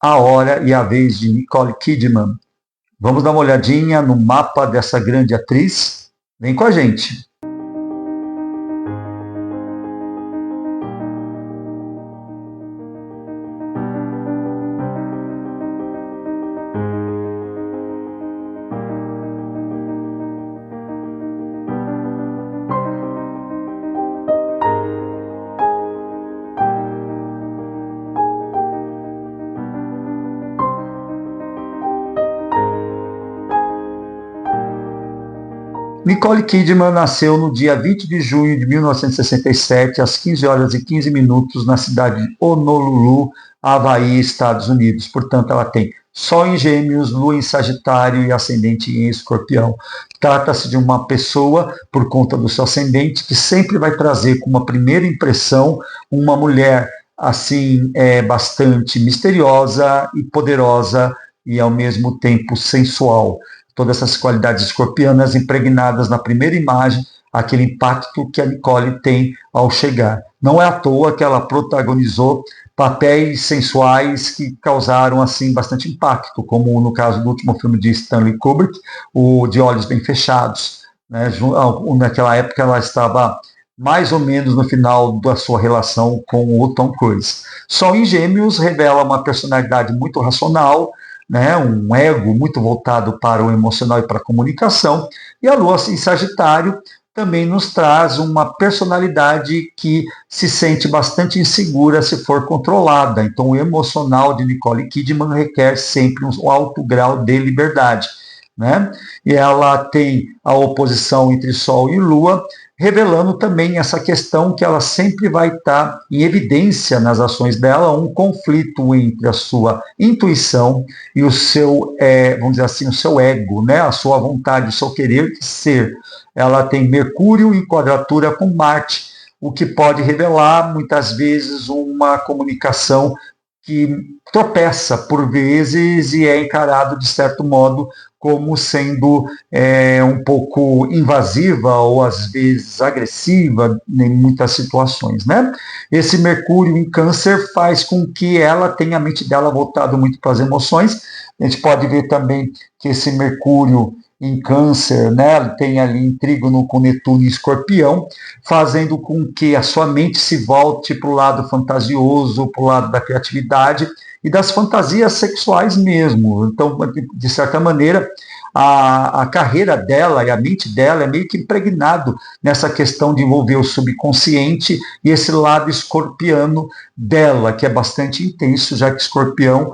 a hora e a vez de Nicole Kidman. Vamos dar uma olhadinha no mapa dessa grande atriz? Vem com a gente! Nicole Kidman nasceu no dia 20 de junho de 1967, às 15 horas e 15 minutos, na cidade de Honolulu, Havaí, Estados Unidos. Portanto, ela tem Sol em Gêmeos, Lua em Sagitário e Ascendente em Escorpião. Trata-se de uma pessoa, por conta do seu ascendente, que sempre vai trazer como uma primeira impressão uma mulher assim bastante misteriosa e poderosa e ao mesmo tempo sensual. Todas essas qualidades escorpianas impregnadas na primeira imagem, aquele impacto que a Nicole tem ao chegar. Não é à toa que ela protagonizou papéis sensuais que causaram assim bastante impacto, como no caso do último filme de Stanley Kubrick, o De Olhos Bem Fechados. Né? Naquela época ela estava mais ou menos no final da sua relação com o Tom Cruise. Sol em Gêmeos revela uma personalidade muito racional, né, um ego muito voltado para o emocional e para a comunicação, e a Lua em Sagitário também nos traz uma personalidade que se sente bastante insegura se for controlada. Então, o emocional de Nicole Kidman requer sempre um alto grau de liberdade. Né? E ela tem a oposição entre Sol e Lua, revelando também essa questão que ela sempre vai estar em evidência nas ações dela, um conflito entre a sua intuição e o seu, vamos dizer assim, o seu ego, né? A sua vontade, o seu querer ser. Ela tem Mercúrio em quadratura com Marte, o que pode revelar, muitas vezes, uma comunicação que tropeça por vezes e é encarado, de certo modo, como sendo um pouco invasiva ou às vezes agressiva em muitas situações, né? Esse Mercúrio em Câncer faz com que ela tenha a mente dela voltada muito para as emoções. A gente pode ver também que esse Mercúrio em Câncer, né, tem ali em trígono com Netuno e Escorpião, fazendo com que a sua mente se volte para o lado fantasioso, para o lado da criatividade e das fantasias sexuais mesmo. Então, de certa maneira, a carreira dela e a mente dela é meio que impregnado nessa questão de envolver o subconsciente e esse lado escorpiano dela, que é bastante intenso, já que Escorpião,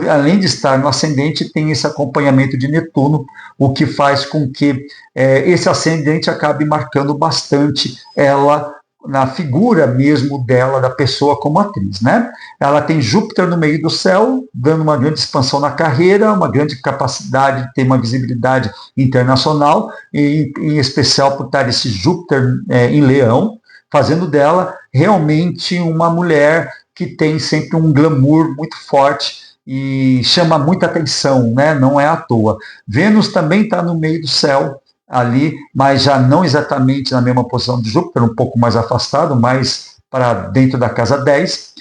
além de estar no ascendente, tem esse acompanhamento de Netuno, o que faz com que esse ascendente acabe marcando bastante ela na figura mesmo dela, da pessoa como atriz, né? Ela tem Júpiter no meio do céu, dando uma grande expansão na carreira, uma grande capacidade de ter uma visibilidade internacional, e em especial por estar esse Júpiter em Leão, fazendo dela realmente uma mulher que tem sempre um glamour muito forte e chama muita atenção, né? Não é à toa. Vênus também está no meio do céu, ali, mas já não exatamente na mesma posição de Júpiter, um pouco mais afastado, mais para dentro da casa 10,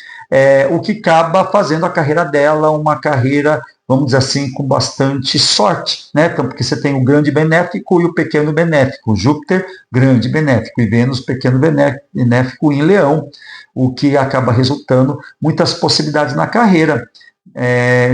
o que acaba fazendo a carreira dela uma carreira, vamos dizer assim, com bastante sorte, né? Então, porque você tem o grande benéfico e o pequeno benéfico, Júpiter, grande benéfico, e Vênus, pequeno benéfico em Leão, o que acaba resultando muitas possibilidades na carreira.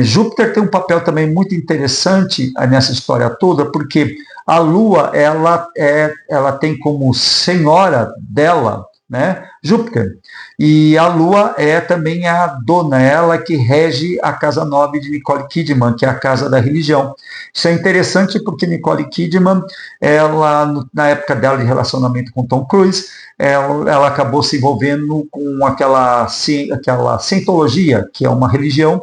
Júpiter tem um papel também muito interessante nessa história toda, porque a Lua ela tem como senhora dela, né, Júpiter, e a Lua é também a dona, ela que rege a casa 9 de Nicole Kidman, que é a casa da religião. Isso é interessante porque Nicole Kidman, ela, na época dela de relacionamento com Tom Cruise, ela acabou se envolvendo com aquela cientologia, que é uma religião.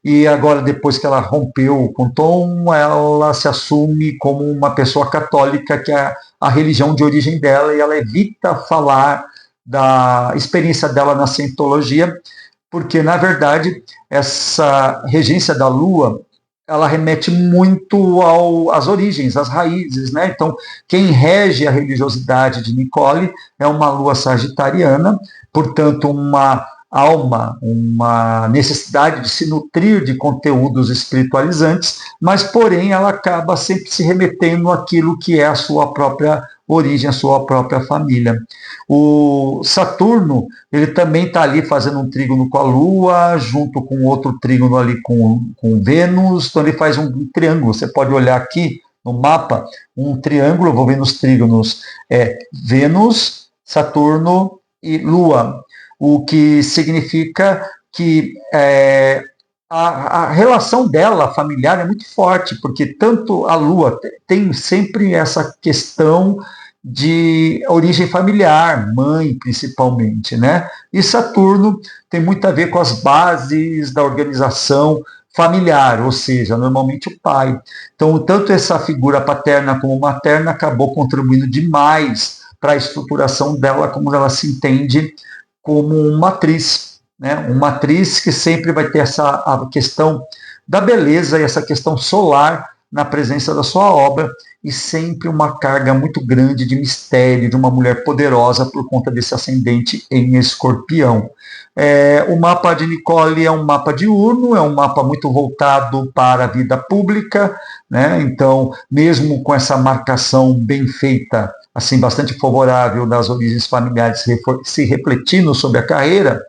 E agora, depois que ela rompeu com Tom, ela se assume como uma pessoa católica, que é a religião de origem dela, e ela evita falar da experiência dela na cientologia, porque, na verdade, essa regência da Lua, ela remete muito às origens, às raízes, né? Então, quem rege a religiosidade de Nicole é uma Lua sagitariana, portanto, uma alma, uma necessidade de se nutrir de conteúdos espiritualizantes, mas, porém, ela acaba sempre se remetendo àquilo que é a sua própria origem, a sua própria família. O Saturno, ele também está ali fazendo um trígono com a Lua, junto com outro trígono ali com Vênus, então ele faz um triângulo. Você pode olhar aqui no mapa, um triângulo, eu vou ver nos trígonos, Vênus, Saturno e Lua, o que significa que a relação dela familiar é muito forte, porque tanto a Lua tem sempre essa questão de origem familiar, mãe principalmente, né? E Saturno tem muito a ver com as bases da organização familiar, ou seja, normalmente o pai. Então, tanto essa figura paterna como materna acabou contribuindo demais para a estruturação dela, como ela se entende como uma atriz, né? Uma atriz que sempre vai ter a questão da beleza e essa questão solar na presença da sua obra, e sempre uma carga muito grande de mistério, de uma mulher poderosa por conta desse ascendente em Escorpião. O mapa de Nicole é um mapa diurno, é um mapa muito voltado para a vida pública, né? Então, mesmo com essa marcação bem feita, assim, bastante favorável das origens familiares se refletindo sobre a carreira,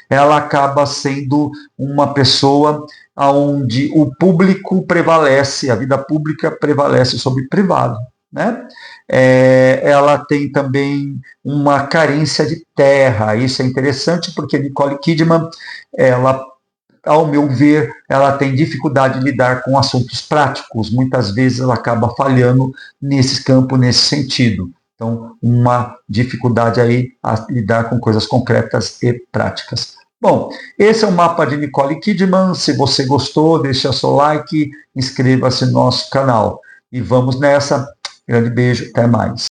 ela acaba sendo uma pessoa onde o público prevalece, a vida pública prevalece sobre o privado, né? Ela tem também uma carência de terra, isso é interessante porque Nicole Kidman, ela, ao meu ver, ela tem dificuldade de lidar com assuntos práticos, muitas vezes ela acaba falhando nesse campo, nesse sentido. Então, uma dificuldade aí a lidar com coisas concretas e práticas. Bom, esse é o mapa de Nicole Kidman. Se você gostou, deixa seu like, inscreva-se no nosso canal. E vamos nessa. Grande beijo, até mais.